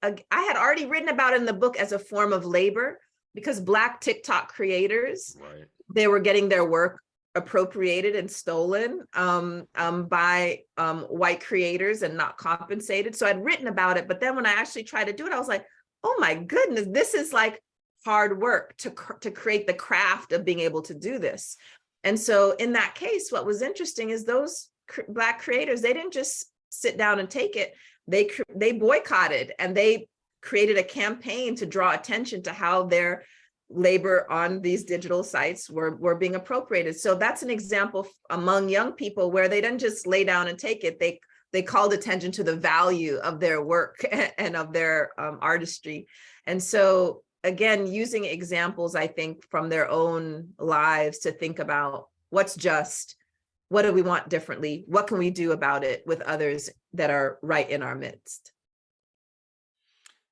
I had already written about it in the book as a form of labor, because Black TikTok creators, Right. they were getting their work appropriated and stolen by white creators and not compensated. So I'd written about it, but then when I actually tried to do it, I was like, oh my goodness, this is like hard work to create the craft of being able to do this. And so in that case, what was interesting is those Black creators, they didn't just sit down and take it. They boycotted and they created a campaign to draw attention to how their labor on these digital sites were being appropriated. So that's an example among young people where they didn't just lay down and take it. They called attention to the value of their work and of their artistry. And so again, using examples, I think, from their own lives to think about what's just, what do we want differently? What can we do about it with others that are right in our midst?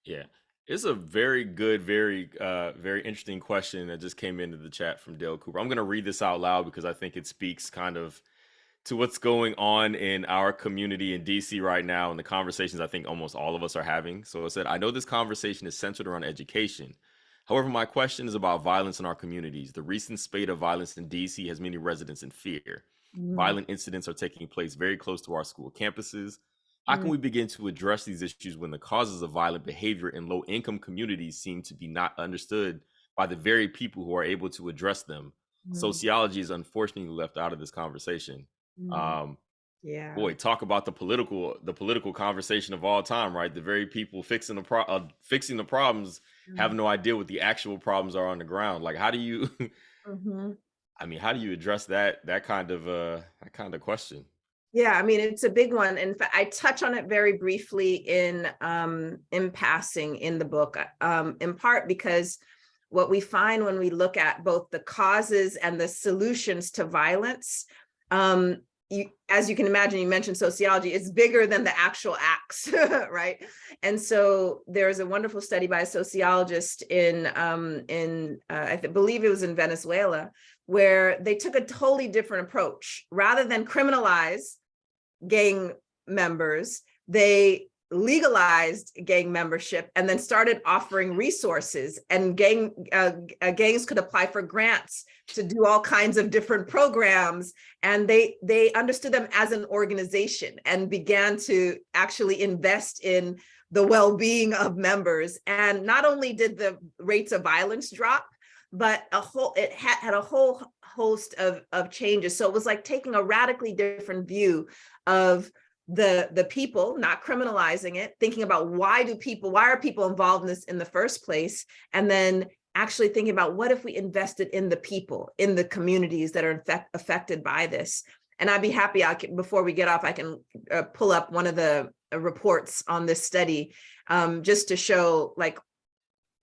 Yeah. It's a very good, very interesting question that just came into the chat from Dale Cooper. I'm going to read this out loud because I think it speaks kind of to what's going on in our community in DC right now and the conversations I think almost all of us are having. So it said, I know this conversation is centered around education. However, my question is about violence in our communities. The recent spate of violence in DC has many residents in fear. Violent incidents are taking place very close to our school campuses. How can we begin to address these issues when the causes of violent behavior in low-income communities seem to be not understood by the very people who are able to address them? Sociology is unfortunately left out of this conversation. Yeah. Boy, talk about the political conversation of all time, right? The very people fixing the problems have no idea what the actual problems are on the ground. Like, how do you, I mean, how do you address that kind of question? Yeah, I mean, it's a big one. In fact, I touch on it very briefly in passing in the book, in part because what we find when we look at both the causes and the solutions to violence, as you can imagine, you mentioned sociology, it's bigger than the actual acts, right? And so there's a wonderful study by a sociologist in I believe it was in Venezuela, where they took a totally different approach. Rather than criminalize gang members, they legalized gang membership and then started offering resources, and gangs could apply for grants to do all kinds of different programs, and they understood them as an organization and began to actually invest in the well-being of members. And not only did the rates of violence drop, but it had a whole host of changes. So it was like taking a radically different view of the people, not criminalizing it, thinking about why are people involved in this in the first place, and then actually thinking about what if we invested in the people, in the communities that are affected by this. And I'd be happy, before we get off, I can pull up one of the reports on this study, just to show like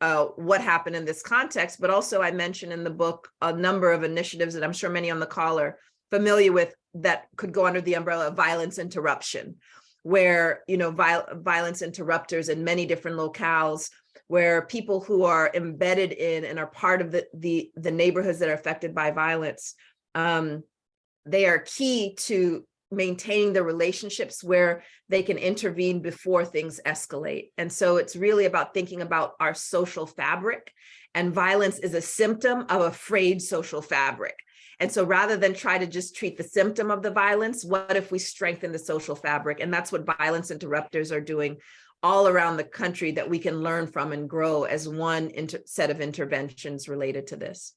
what happened in this context. But also I mentioned in the book a number of initiatives that I'm sure many on the call are familiar with that could go under the umbrella of violence interruption, where, you know, violence interrupters in many different locales, where people who are embedded in and are part of the neighborhoods that are affected by violence, they are key to maintaining the relationships where they can intervene before things escalate. And so it's really about thinking about our social fabric, and violence is a symptom of a frayed social fabric. And so rather than try to just treat the symptom of the violence, what if we strengthen the social fabric? And that's what violence interrupters are doing all around the country, that we can learn from and grow as one set of interventions related to this.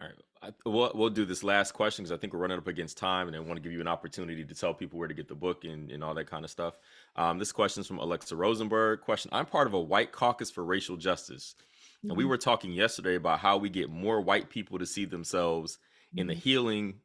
All right, we'll do this last question because I think we're running up against time, and I want to give you an opportunity to tell people where to get the book and all that kind of stuff. This question is from Alexa Rosenberg. Question: I'm part of a white caucus for racial justice. And we were talking yesterday about how we get more white people to see themselves in the healing.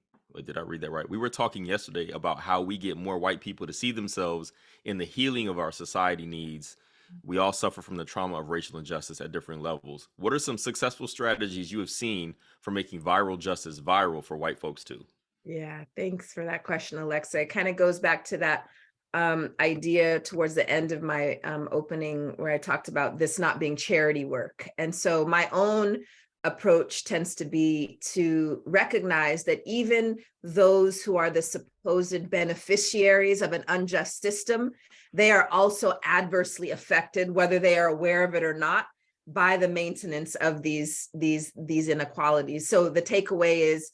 Did I read that right? We were talking yesterday about how we get more white people to see themselves in the healing of our society needs. We all suffer from the trauma of racial injustice at different levels. What are some successful strategies you have seen for making viral justice viral for white folks too? Yeah, thanks for that question, Alexa. It kind of goes back to that idea towards the end of my opening, where I talked about this not being charity work. And so my own approach tends to be to recognize that even those who are the supposed beneficiaries of an unjust system, they are also adversely affected, whether they are aware of it or not, by the maintenance of these inequalities. So the takeaway is,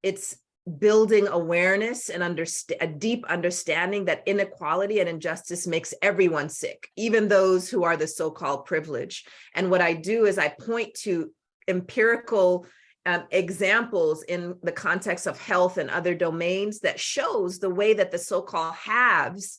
it's building awareness and a deep understanding that inequality and injustice makes everyone sick, even those who are the so-called privileged. And what I do is I point to empirical examples in the context of health and other domains that shows the way that the so-called haves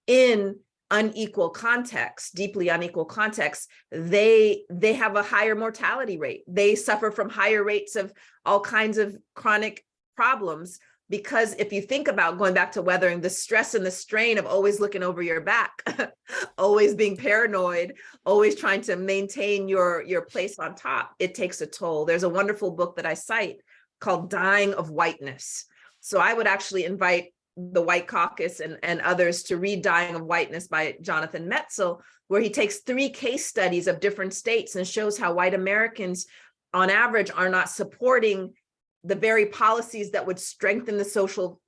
in unequal contexts, deeply unequal contexts, they have a higher mortality rate. They suffer from higher rates of all kinds of chronic problems, because if you think about, going back to weathering, the stress and the strain of always looking over your back, always being paranoid, always trying to maintain your place on top, it takes a toll. There's a wonderful book that I cite called Dying of Whiteness. So I would actually invite the White Caucus and others to read Dying of Whiteness by Jonathan Metzl, where he takes 3 case studies of different states and shows how white Americans on average are not supporting the very policies that would strengthen the social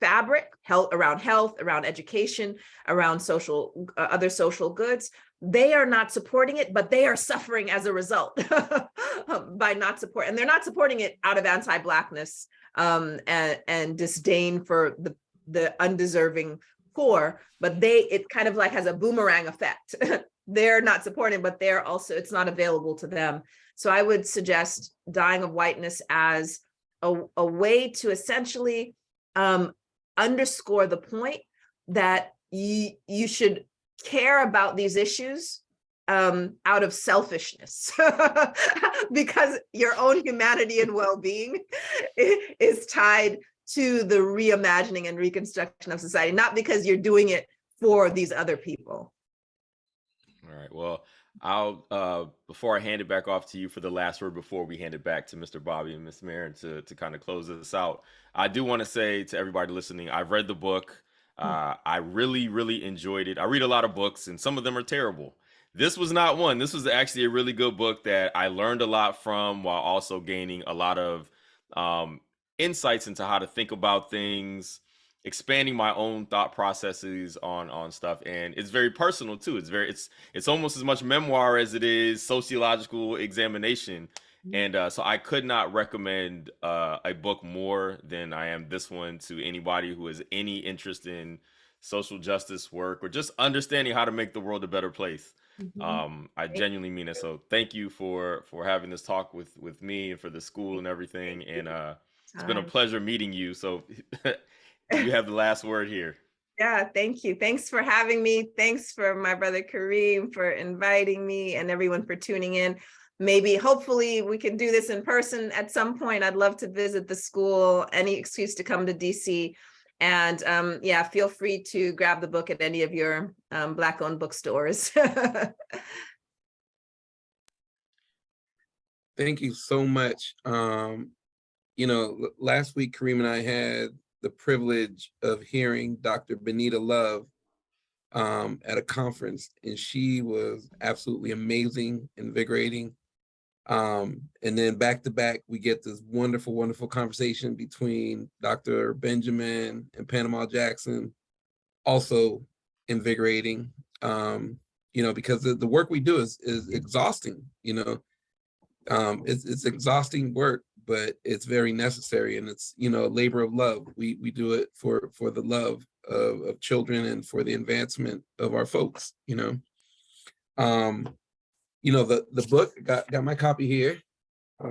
fabric, around health, around education, around social, other social goods. They are not supporting it, but they are suffering as a result by not support. And they're not supporting it out of anti-Blackness and disdain for the undeserving poor, but it kind of like has a boomerang effect. They're not supporting, but they're also, it's not available to them. So I would suggest Dying of Whiteness as a way to essentially underscore the point that you should care about these issues out of selfishness, because your own humanity and well-being is tied to the reimagining and reconstruction of society, not because you're doing it for these other people. All right, well, I'll before I hand it back off to you for the last word, before we hand it back to Mr. Bobby and Ms. Marin to kind of close this out, I do want to say to everybody listening, I've read the book. I really, really enjoyed it. I read a lot of books and some of them are terrible. This was not one. This was actually a really good book that I learned a lot from, while also gaining a lot of insights into how to think about things, expanding my own thought processes on stuff. And it's very personal too. It's almost as much memoir as it is sociological examination. And so I could not recommend a book more than I am this one to anybody who has any interest in social justice work or just understanding how to make the world a better place. I genuinely mean it. So thank you for having this talk with me and for the school and everything. And it's been a pleasure meeting you. So You have the last word here. Yeah, thank you. Thanks for having me. Thanks for my brother Kareem for inviting me and everyone for tuning in. Maybe, hopefully we can do this in person at some point. I'd love to visit the school, any excuse to come to DC. And yeah, feel free to grab the book at any of your Black-owned bookstores. Thank you so much. Last week, Kareem and I had the privilege of hearing Dr. Benita Love at a conference, and she was absolutely amazing, invigorating. And then back to back, we get this wonderful, wonderful conversation between Dr. Benjamin and Panama Jackson, also invigorating, because the work we do is exhausting, it's exhausting work, but it's very necessary, and it's, a labor of love. We do it for the love of children and for the advancement of our folks, the book, got my copy here.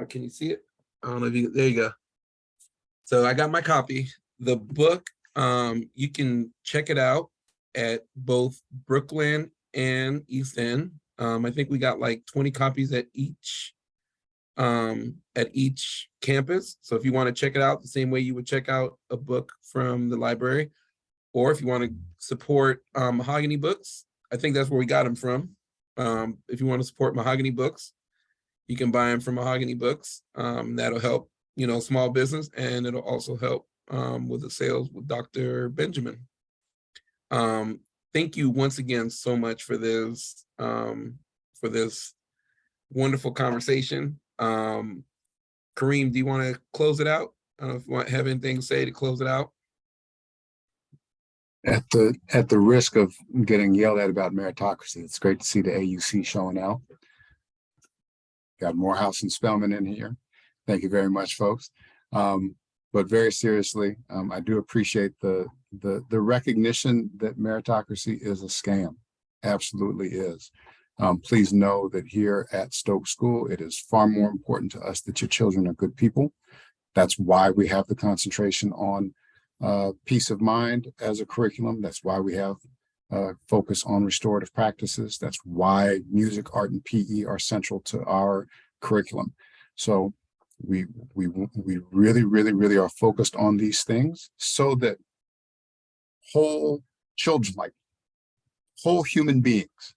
Can you see it? I don't know if you, there you go. So I got my copy. The book, you can check it out at both Brooklyn and East End. I think we got like 20 copies at each campus. So if you want to check it out the same way you would check out a book from the library, or if you want to support Mahogany Books, I think that's where we got them from. If you want to support Mahogany Books, you can buy them from Mahogany Books. That'll help, small business, and it'll also help with the sales with Dr. Benjamin. Thank you once again so much for this wonderful conversation. Kareem, do you want to close it out? If you have anything to say to close it out? At the risk of getting yelled at about meritocracy, it's great to see the AUC showing out. Got Morehouse and Spelman in here. Thank you very much, folks. But very seriously, I do appreciate the recognition that meritocracy is a scam. Absolutely is. Please know that here at Stokes School, it is far more important to us that your children are good people. That's why we have the concentration on peace of mind as a curriculum. That's why we have focus on restorative practices. That's why music, art, and PE are central to our curriculum. So we really, really, really are focused on these things so that whole children, like whole human beings,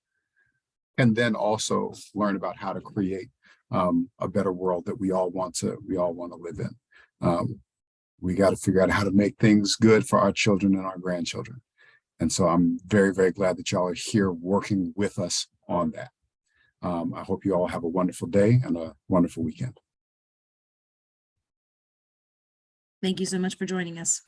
and then also learn about how to create a better world that we all want to live in. We got to figure out how to make things good for our children and our grandchildren. And so I'm very, very glad that y'all are here working with us on that. I hope you all have a wonderful day and a wonderful weekend. Thank you so much for joining us.